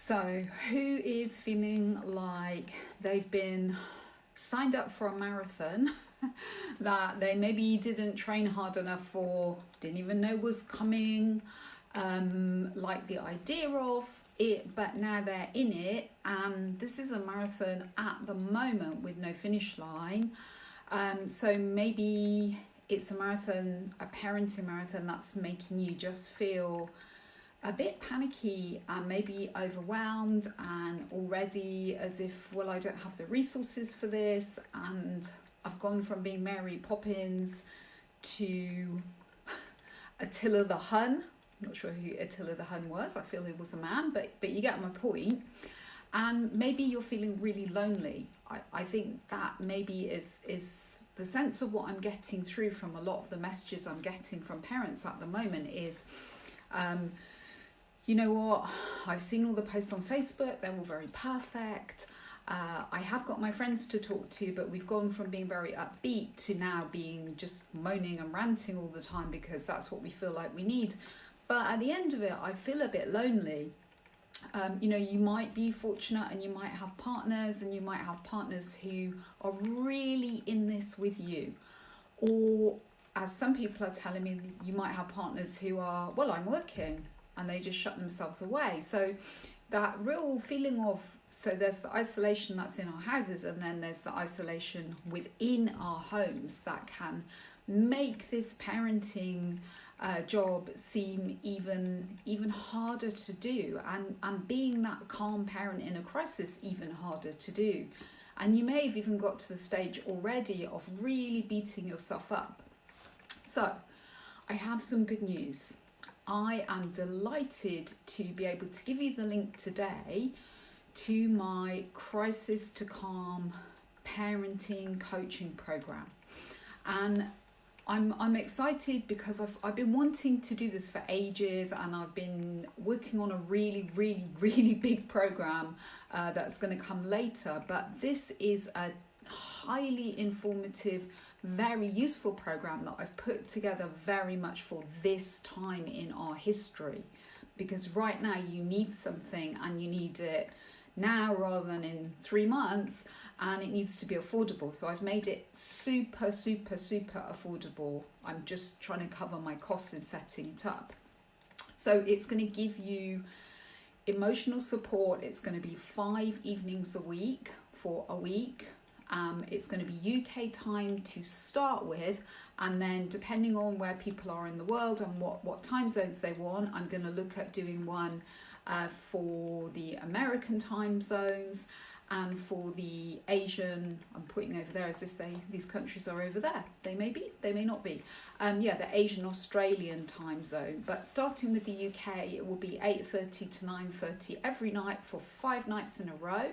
So, who is feeling like they've been signed up for a marathon that they maybe didn't train hard enough for, didn't even know was coming, like the idea of it, but now they're in it, and this is a marathon at the moment with no finish line. So maybe it's a marathon, a parenting marathon that's making you just feel a bit panicky and maybe overwhelmed and already as if, well, I don't have the resources for this, and I've gone from being Mary Poppins to Attila the Hun. I'm not sure who Attila the Hun was. I feel he was a man, but you get my point. And maybe you're feeling really lonely. I think that maybe is the sense of what I'm getting through from a lot of the messages I'm getting from parents at the moment is, you know what, I've seen all the posts on Facebook, they're all very perfect. I have got my friends to talk to, but we've gone from being very upbeat to now being just moaning and ranting all the time because that's what we feel like we need. But at the end of it, I feel a bit lonely. You might be fortunate and you might have partners, and you might have partners who are really in this with you. Or, as some people are telling me, you might have partners who are, well, I'm working, and they just shut themselves away. So that real feeling of, so there's the isolation that's in our houses, and then there's the isolation within our homes that can make this parenting job seem even harder to do, and being that calm parent in a crisis even harder to do. And you may have even got to the stage already of really beating yourself up. So I have some good news. I am delighted to be able to give you the link today to my Crisis to Calm parenting coaching program. And I'm excited because I've been wanting to do this for ages, and I've been working on a really, really, really big program that's going to come later. But this is a highly informative, very useful program that I've put together very much for this time in our history. Because right now you need something, and you need it now rather than in 3 months, and it needs to be affordable. So I've made it super, super, super affordable. I'm just trying to cover my costs in setting it up. So it's going to give you emotional support. It's going to be 5 evenings a week for a week. It's going to be UK time to start with, and then depending on where people are in the world and what time zones they want, I'm going to look at doing one for the American time zones, and for the Asian, I'm putting over there as if these countries are over there. They may be, they may not be. The Asian Australian time zone. But starting with the UK, it will be 8:30 to 9:30 every night for 5 nights in a row.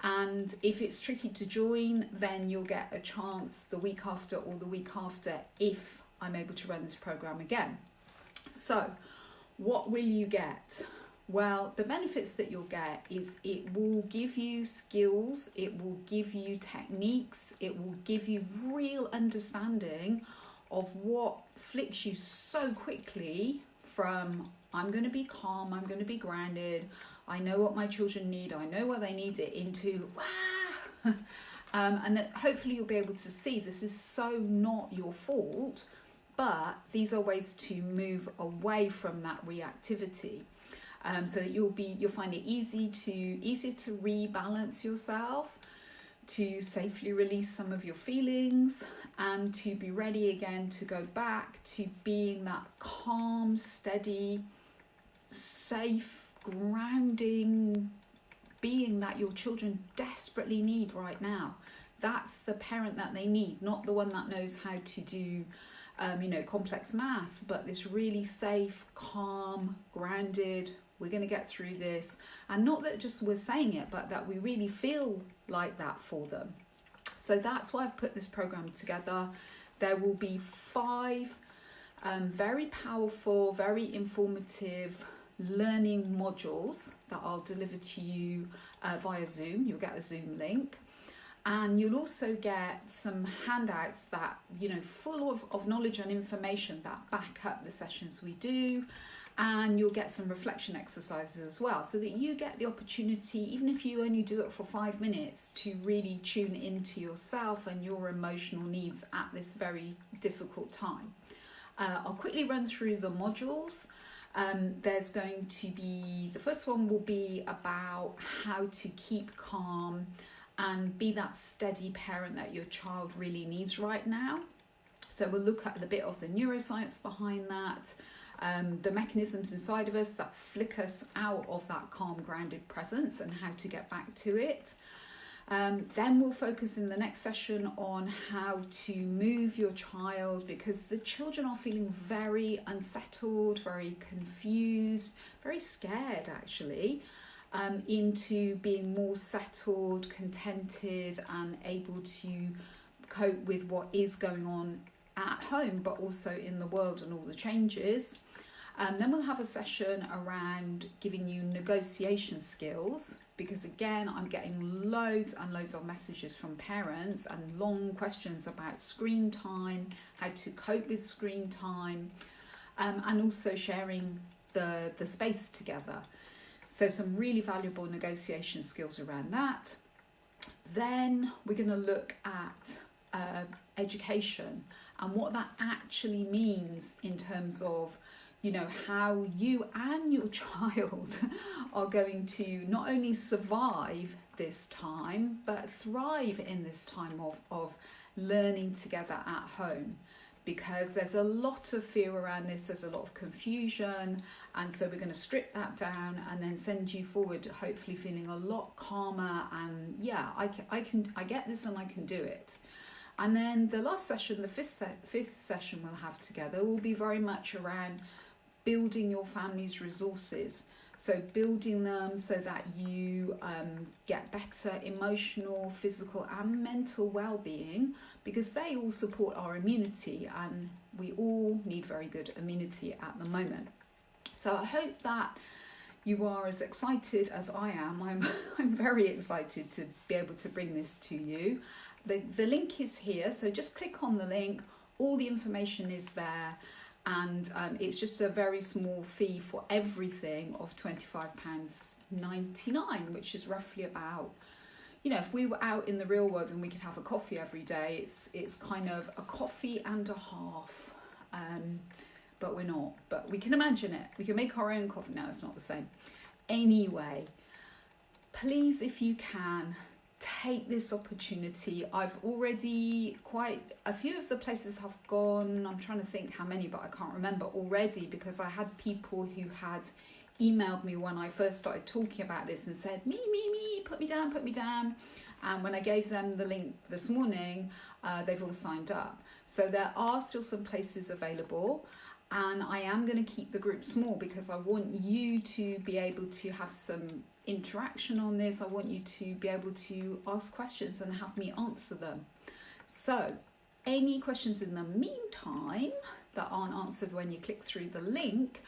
And if it's tricky to join, then you'll get a chance the week after or the week after if I'm able to run this program again. So what will you get? Well, the benefits that you'll get is it will give you skills, it will give you techniques, it will give you real understanding of what flicks you so quickly from I'm going to be calm, I'm going to be grounded, I know what my children need, I know what they need, it into wah! And that hopefully you'll be able to see this is so not your fault, but these are ways to move away from that reactivity. So that you'll find it easier to rebalance yourself, to safely release some of your feelings, and to be ready again to go back to being that calm, steady, safe, grounding being that your children desperately need right now. That's the parent that they need, not the one that knows how to do complex maths, but this really safe, calm, grounded, we're going to get through this. And not that just we're saying it, but that we really feel like that for them. So that's why I've put this program together. There will be 5 very powerful, very informative learning modules that I'll deliver to you via Zoom. You'll get a Zoom link. And you'll also get some handouts that, full of knowledge and information that back up the sessions we do. And you'll get some reflection exercises as well, so that you get the opportunity, even if you only do it for 5 minutes, to really tune into yourself and your emotional needs at this very difficult time. I'll quickly run through the modules. There's going to be, the first one will be about how to keep calm and be that steady parent that your child really needs right now. So we'll look at a bit of the neuroscience behind that, the mechanisms inside of us that flick us out of that calm, grounded presence and how to get back to it. Then we'll focus in the next session on how to move your child, because the children are feeling very unsettled, very confused, very scared actually, into being more settled, contented and able to cope with what is going on at home, but also in the world and all the changes. Then we'll have a session around giving you negotiation skills, because again, I'm getting loads and loads of messages from parents and long questions about screen time, how to cope with screen time, and also sharing the space together. So some really valuable negotiation skills around that. Then we're going to look at education and what that actually means in terms of, you know, how you and your child are going to not only survive this time, but thrive in this time of learning together at home. Because there's a lot of fear around this, there's a lot of confusion, and so we're going to strip that down and then send you forward, hopefully feeling a lot calmer. And yeah, I get this and I can do it. And then the last session, the fifth session we'll have together, will be very much around building your family's resources. So building them so that you get better emotional, physical and mental well-being, because they all support our immunity, and we all need very good immunity at the moment. So I hope that you are as excited as I am. I'm very excited to be able to bring this to you. The link is here, so just click on the link. All the information is there. And it's just a very small fee for everything of £25.99, which is roughly about, you know, if we were out in the real world and we could have a coffee every day, it's kind of a coffee and a half, but we're not. But we can imagine it. We can make our own coffee. No, it's not the same. Anyway, please, if you can, take this opportunity. I've already quite a few of the places have gone. I'm trying to think how many, but I can't remember already, because I had people who had emailed me when I first started talking about this and said, me, put me down. And when I gave them the link this morning, they've all signed up. So there are still some places available. And I am going to keep the group small because I want you to be able to have some interaction on this. I want you to be able to ask questions and have me answer them. So any questions in the meantime that aren't answered when you click through the link,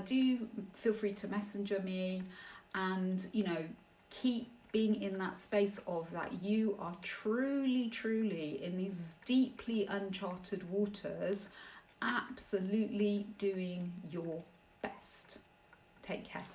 do feel free to messenger me, and, you know, keep being in that space of that you are truly in these deeply uncharted waters, absolutely doing your best. Take care.